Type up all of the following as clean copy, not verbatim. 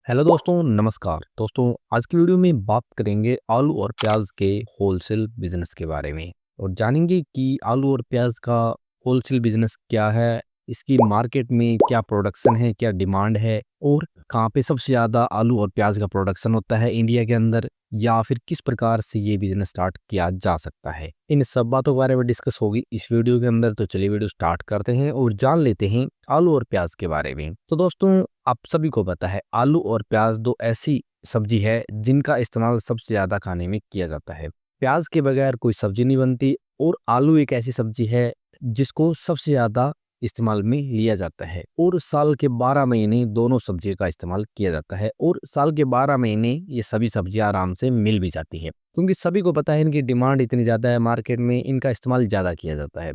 Hello दोस्तों, नमस्कार दोस्तों। आज की वीडियो में बात करेंगे आलू और प्याज के होलसेल बिजनेस के बारे में और जानेंगे कि आलू और प्याज का होलसेल बिजनेस क्या है, इसकी मार्केट में क्या प्रोडक्शन है, क्या डिमांड है और कहाँ पे सबसे ज़्यादा आलू और प्याज का प्रोडक्शन होता है इंडिया के अंदर, या फिर किस प्रकार से ये बिजनेस स्टार्ट किया जा सकता है। इन सब बातों के बारे में डिस्कस होगी इस वीडियो के अंदर। तो चलिए वीडियो स्टार्ट करते हैं और जान लेते हैं आलू और प्याज के बारे में। तो दोस्तों, आप सभी को पता है आलू और प्याज दो ऐसी सब्जी है जिनका इस्तेमाल सबसे ज्यादा खाने में किया जाता है। प्याज के बगैर कोई सब्जी नहीं बनती और आलू एक ऐसी सब्जी है जिसको सबसे ज्यादा इस्तेमाल में लिया जाता है और साल के 12 महीने दोनों सब्जी का इस्तेमाल किया जाता है और साल के 12 महीने ये सभी सब्जियां आराम से मिल भी जाती है क्योंकि सभी को पता है इनकी डिमांड इतनी ज्यादा है, मार्केट में इनका इस्तेमाल ज्यादा किया जाता है।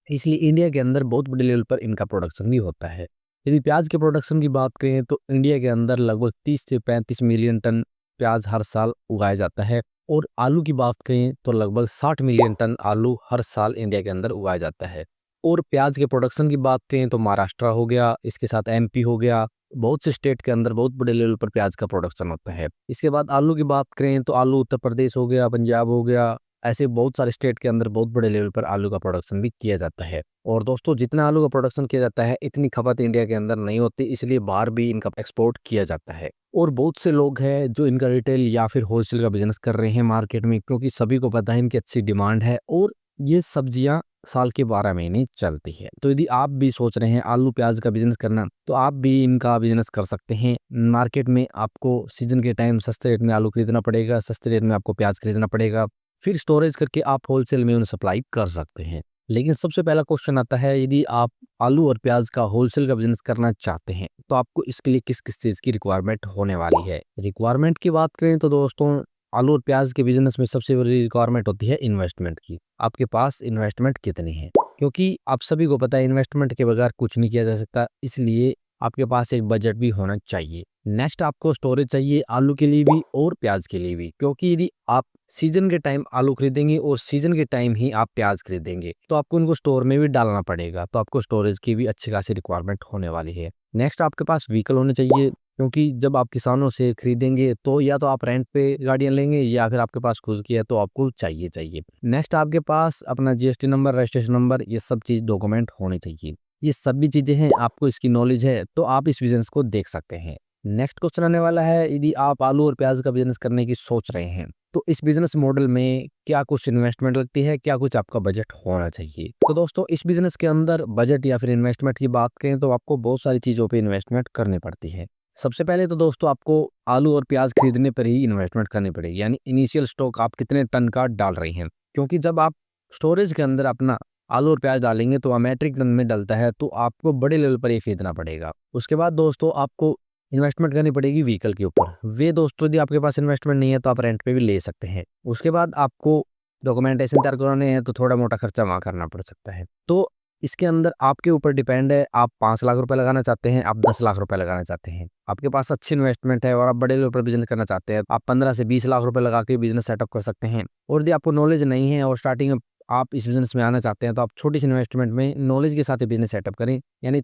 इसलिए इंडिया के अंदर बहुत बड़े लेवल पर इनका प्रोडक्शन भी होता है। यदि प्याज के प्रोडक्शन की बात करें तो इंडिया के अंदर लगभग 30 से 35 मिलियन टन प्याज हर साल उगाया जाता है और आलू की बात करें तो लगभग 60 मिलियन टन आलू हर साल इंडिया के अंदर उगाया जाता है। और प्याज के प्रोडक्शन की बात करें तो महाराष्ट्र हो गया, इसके साथ एमपी हो गया, बहुत से स्टेट के अंदर बहुत बड़े लेवल पर प्याज का प्रोडक्शन होता है। इसके बाद आलू की बात करें तो आलू उत्तर प्रदेश हो गया, पंजाब हो गया, ऐसे बहुत सारे स्टेट के अंदर बहुत बड़े लेवल पर आलू का प्रोडक्शन भी किया जाता है। और दोस्तों, जितना आलू का प्रोडक्शन किया जाता है इतनी खपत इंडिया के अंदर नहीं होती, इसलिए बाहर भी इनका एक्सपोर्ट किया जाता है। और बहुत से लोग हैं जो इनका रिटेल या फिर होलसेल का बिजनेस कर रहे हैं मार्केट में, क्योंकि सभी को पता है इनकी अच्छी डिमांड है और ये सब्जियां साल के 12 महीने चलती है। तो यदि आप भी सोच रहे हैं आलू प्याज का बिजनेस करना तो आप भी इनका बिजनेस कर सकते हैं। मार्केट में आपको सीजन के टाइम सस्ते रेट में आलू खरीदना पड़ेगा, सस्ते रेट में आपको प्याज खरीदना पड़ेगा, फिर स्टोरेज करके आप होलसेल में उन्हें सप्लाई कर सकते हैं। लेकिन सबसे पहला क्वेश्चन आता है, यदि आप आलू और प्याज का होलसेल का बिजनेस करना चाहते हैं तो आपको इसके लिए किस किस चीज की रिक्वायरमेंट होने वाली है। रिक्वायरमेंट की बात करें तो दोस्तों, आलू और प्याज के बिजनेस में सबसे बड़ी रिक्वायरमेंट होती है इन्वेस्टमेंट की। आपके पास इन्वेस्टमेंट कितनी है, क्योंकि आप सभी को पता है इन्वेस्टमेंट के बगैर कुछ नहीं किया जा सकता, इसलिए आपके पास एक बजट भी होना चाहिए। नेक्स्ट, आपको स्टोरेज चाहिए आलू के लिए भी और प्याज के लिए भी, क्योंकि यदि आप सीजन के टाइम आलू खरीदेंगे और सीजन के टाइम ही आप प्याज खरीदेंगे तो आपको उनको स्टोर में भी डालना पड़ेगा, तो आपको स्टोरेज की भी अच्छी खासी रिक्वायरमेंट होने वाली है। नेक्स्ट, आपके पास व्हीकल होने चाहिए, क्योंकि जब आप किसानों से खरीदेंगे तो या तो आप रेंट पे गाड़ियां लेंगे या फिर आपके पास खुद की है तो आपको चाहिए। नेक्स्ट, आपके पास अपना जीएसटी नंबर, रजिस्ट्रेशन नंबर, ये सब चीज डॉक्यूमेंट होने चाहिए। ये सभी चीजें हैं, आपको इसकी नॉलेज है तो आप इस बिजनेस को देख सकते हैं। नेक्स्ट क्वेश्चन आने वाला है, यदि आप आलू और प्याज का बिजनेस करने की सोच रहे हैं तो इस बिजनेस मॉडल में क्या कुछ इन्वेस्टमेंट लगती है, क्या कुछ आपका बजट होना चाहिए। तो दोस्तों, इस बिजनेस के अंदर बजट या फिर इन्वेस्टमेंट की बात करें तो आपको बहुत सारी चीजों पे इन्वेस्टमेंट करनी पड़ती है। सबसे पहले तो दोस्तों, आपको आलू और प्याज खरीदने पर ही इन्वेस्टमेंट करनी पड़ेगी, यानी इनिशियल स्टॉक आप कितने टन का डाल रही हैं, क्योंकि जब आप स्टोरेज के अंदर अपना आलू और प्याज डालेंगे तो मैट्रिक टन में डलता है, तो आपको बड़े लेवल पर ये खरीदना पड़ेगा। उसके बाद दोस्तों, आपको इन्वेस्टमेंट करनी पड़ेगी व्हीकल के ऊपर। वे दोस्तों, यदि आपके पास इन्वेस्टमेंट नहीं है तो आप रेंट पे भी ले सकते हैं। उसके बाद आपको डॉक्यूमेंटेशन तैयार करवाने हैं तो थोड़ा मोटा खर्चा वहाँ करना पड़ सकता है। तो इसके अंदर आपके ऊपर डिपेंड है, आप 5 लाख रुपए लगाना चाहते हैं, आप 10 लाख रुपए लगाना चाहते हैं। आपके पास अच्छी इन्वेस्टमेंट है और आप बड़े लेवल पर बिजनेस करना चाहते हैं, आप 15 से 20 लाख रुपए लगा के बिजनेस सेटअप कर सकते हैं। और यदि आपको नॉलेज नहीं है और स्टार्टिंग में आप इस बिजनेस में आना चाहते हैं तो आप छोटी सी इन्वेस्टमेंट में नॉलेज के साथ ही बिजनेस सेटअप करें, यानी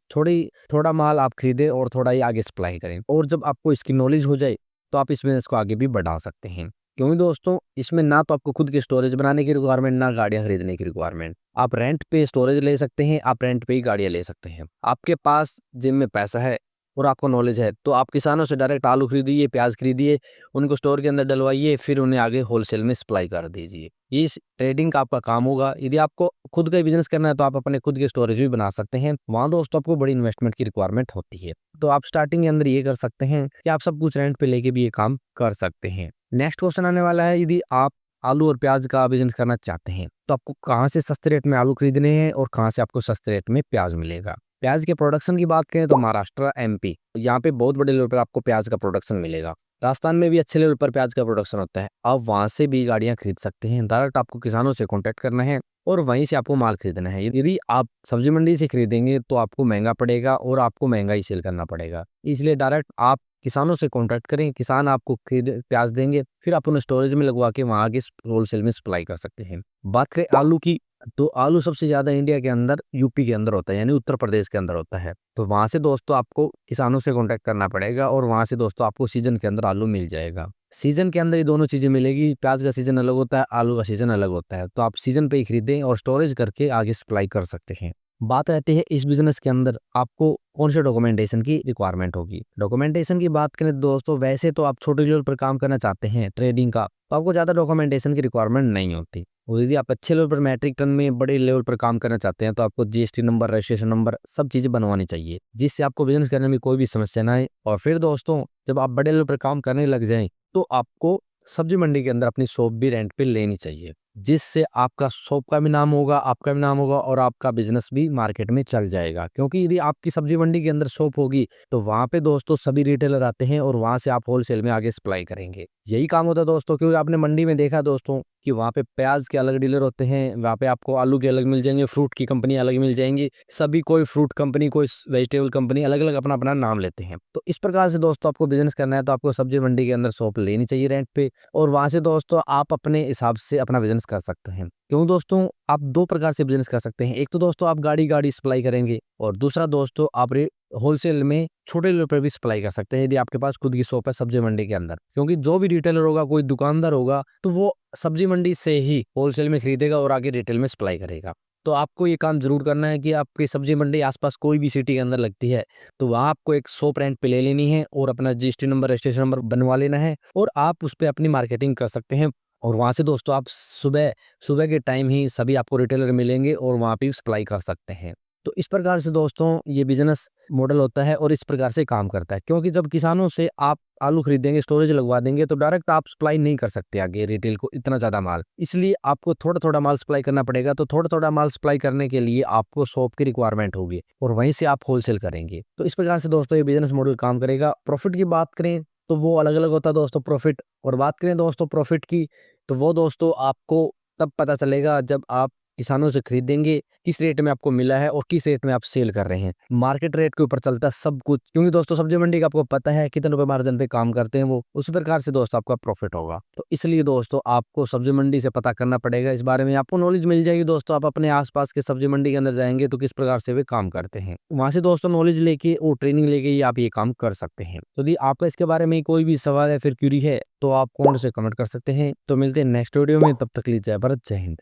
थोड़ा माल आप खरीदें और थोड़ा ही आगे सप्लाई करें। और जब आपको इसकी नॉलेज हो जाए तो आप इस बिजनेस को आगे भी बढ़ा सकते हैं, क्योंकि दोस्तों इसमें ना तो आपको खुद की स्टोरेज बनाने की रिक्वायरमेंट, ना गाड़ियां खरीदने की रिक्वायरमेंट। आप रेंट पे स्टोरेज ले सकते हैं, आप रेंट पे ही गाड़ियां ले सकते हैं। आपके पास जिम में पैसा है और आपको नॉलेज है तो आप किसानों से डायरेक्ट आलू खरीदिए, प्याज खरीदिए, उनको स्टोर के अंदर डलवाइए, फिर उन्हें आगे होलसेल में सप्लाई कर दीजिए। ये इस ट्रेडिंग का आपका काम होगा। यदि आपको खुद का बिजनेस करना है तो आप अपने खुद के स्टोरेज भी बना सकते हैं, वहां दोस्तों आपको बड़ी इन्वेस्टमेंट की रिक्वायरमेंट होती है। तो आप स्टार्टिंग के अंदर ये कर सकते हैं कि आप सब कुछ रेंट पे लेके भी ये काम कर सकते हैं। नेक्स्ट क्वेश्चन आने वाला है, यदि आप आलू और प्याज का बिजनेस करना चाहते हैं तो आपको कहाँ से सस्ते रेट में आलू खरीदने हैं और कहाँ से आपको सस्ते रेट में प्याज मिलेगा। प्याज के प्रोडक्शन की बात करें तो महाराष्ट्र, एमपी, यहाँ पे बहुत बड़े लेवल पर आपको प्याज का प्रोडक्शन मिलेगा। राजस्थान में भी अच्छे लेवल पर प्याज का प्रोडक्शन होता है, आप वहां से भी गाड़ियां खरीद सकते हैं। डायरेक्ट आपको किसानों से कांटेक्ट करना है और वहीं से आपको माल खरीदना है। यदि आप सब्जी मंडी से खरीदेंगे तो आपको महंगा पड़ेगा और आपको महंगा ही सेल करना पड़ेगा, इसलिए डायरेक्ट आप किसानों से कॉन्टैक्ट करें, किसान आपको फिर प्याज देंगे, फिर आप उन्हें स्टोरेज में लगवा के वहाँ आगे होलसेल में सप्लाई कर सकते हैं। बात करें आलू की, तो आलू सबसे ज़्यादा इंडिया के अंदर यूपी के अंदर होता है, यानी उत्तर प्रदेश के अंदर होता है। तो वहाँ से दोस्तों आपको किसानों से कॉन्टैक्ट करना पड़ेगा और वहाँ से दोस्तों आपको सीजन के अंदर आलू मिल जाएगा। सीजन के अंदर ये दोनों चीज़ें मिलेगी, प्याज का सीजन अलग होता है, आलू का सीजन अलग होता है। तो आप सीजन पे ही खरीदें और स्टोरेज करके आगे सप्लाई कर सकते हैं। बात रहती है इस बिज़नेस के अंदर आपको कौन से डॉक्यूमेंटेशन की रिक्वायरमेंट होगी। डॉक्यूमेंटेशन की बात करें दोस्तों, वैसे तो आप छोटे लेवल पर काम करना चाहते हैं ट्रेडिंग का, तो आपको ज़्यादा डॉक्यूमेंटेशन की रिक्वायरमेंट नहीं होती। और यदि आप अच्छे लेवल पर मैट्रिक टन में बड़े लेवल पर काम करना चाहते हैं, तो आपको जीएसटी नंबर, रजिस्ट्रेशन नंबर सब चीज़ें बनवानी चाहिए, जिससे आपको बिज़नेस करने में कोई भी समस्या ना आए। और फिर दोस्तों जब आप बड़े लेवल पर काम करने लग जाएँ, तो आपको सब्जी मंडी के अंदर अपनी शॉप भी रेंट पे लेनी चाहिए, जिससे आपका शॉप का भी नाम होगा, आपका भी नाम होगा और आपका बिज़नेस भी मार्केट में चल जाएगा। क्योंकि यदि आपकी सब्जी मंडी के अंदर शॉप होगी, तो वहाँ पे दोस्तों सभी रिटेलर आते हैं और वहाँ से आप होलसेल में आगे सप्लाई करेंगे। यही काम होता है दोस्तों, क्योंकि आपने मंडी में देखा दोस्तों कि वहाँ पे प्याज के अलग डीलर होते हैं, वहाँ पे आपको आलू के अलग मिल जाएँगे, फ्रूट की कंपनी अलग मिल जाएँगी। सभी कोई फ्रूट कंपनी, कोई वेजिटेबल कंपनी अलग-अलग अपना-अपना नाम लेते हैं। तो इस प्रकार से दोस्तों आपको बिज़नेस करना है, तो आपको सब्जी मंडी के अंदर शॉप लेनी चाहिए रेंट पे और वहाँ से दोस्तों आप अपने हिसाब से अपना बिज़नेस कर सकते हैं। क्यों दोस्तों, आप 2 प्रकार से बिज़नेस कर सकते हैं। एक तो दोस्तों आप गाड़ी-गाड़ी सप्लाई करेंगे और दूसरा दोस्तों आप होलसेल में छोटे लेवल पे भी सप्लाई कर सकते हैं, यदि आपके पास खुद की शॉप है सब्जी मंडी के अंदर। क्योंकि जो भी रिटेलर होगा, कोई दुकानदार होगा, तो वो सब्जी मंडी से ही होलसेल में खरीदेगा और आगे रिटेल में सप्लाई करेगा। तो आपको ये काम ज़रूर करना है कि आपकी सब्जी मंडी आस-पास कोई भी सिटी के अंदर लगती है, तो वहाँ आपको एक शॉप रेंट पे ले लेनी है और अपना जीएसटी नंबर, रजिस्ट्रेशन नंबर बनवा लेना है और आप उस पे अपनी मार्केटिंग कर सकते हैं। और वहाँ से दोस्तों आप सुबह सुबह के टाइम ही सभी आपको रिटेलर मिलेंगे और वहाँ पे सप्लाई कर सकते हैं। तो इस प्रकार से दोस्तों ये बिज़नेस मॉडल होता है और इस प्रकार से काम करता है। क्योंकि जब किसानों से आप आलू खरीदेंगे, स्टोरेज लगवा देंगे, तो डायरेक्ट आप सप्लाई नहीं कर सकते आगे रिटेल को इतना ज़्यादा माल। इसलिए आपको थोड़ा-थोड़ा माल सप्लाई करना पड़ेगा। तो थोड़ा-थोड़ा माल सप्लाई करने के लिए आपको शॉप की रिक्वायरमेंट होगी और वहीं से आप होलसेल करेंगे। तो इस प्रकार से दोस्तों ये बिज़नेस मॉडल काम करेगा। प्रॉफ़िट की बात करें तो वो अलग-अलग होता है दोस्तों प्रॉफ़िट। और बात करें दोस्तों प्रॉफ़िट की, तो वो दोस्तों आपको तब पता चलेगा जब आप किसानों से खरीदेंगे, किस रेट में आपको मिला है और किस रेट में आप सेल कर रहे हैं। मार्केट रेट के ऊपर चलता है सब कुछ, क्योंकि दोस्तों सब्जी मंडी का आपको पता है कितने रुपए मार्जिन पे काम करते हैं वो, उसी प्रकार से दोस्तों आपका प्रॉफिट होगा। तो इसलिए दोस्तों आपको सब्जी मंडी से पता करना पड़ेगा, इस बारे में आपको नॉलेज मिल जाएगी दोस्तों। आप अपने आस-पास के सब्जी मंडी के अंदर जाएँगे तो किस प्रकार से वे काम करते हैं। वहाँ से दोस्तों नॉलेज लेके और ट्रेनिंग लेके ही आप ये काम कर सकते हैं। तो यदि आपका इसके बारे में कोई भी सवाल या फिर क्वेरी है, तो आप कमेंट से कमेंट कर सकते हैं। तो मिलते हैं नेक्स्ट वीडियो में, तब तक के लिए जय भारत, जय हिंद।